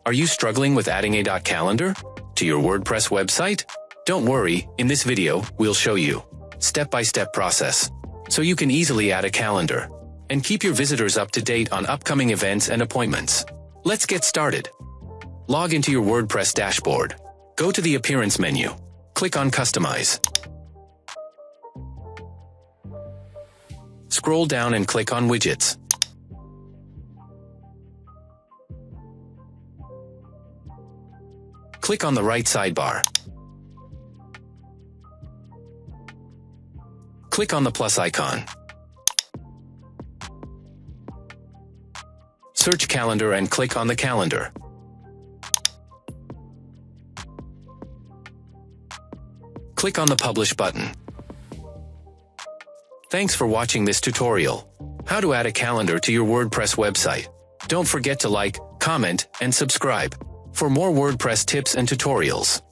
Are you struggling with adding a calendar to your WordPress website? Don't worry, in this video, we'll show you step-by-step process so you can easily add a calendar and keep your visitors up to date on upcoming events and appointments. Let's get started. Log into your WordPress dashboard. Go to the Appearance menu. Click on Customize. Scroll down and click on Widgets. Click on the right sidebar. Click on the plus icon. Search Calendar and click on the calendar. Click on the Publish button. Thanks for watching this tutorial. How to add a calendar to your WordPress website. Don't forget to like, comment, and subscribe for more WordPress tips and tutorials.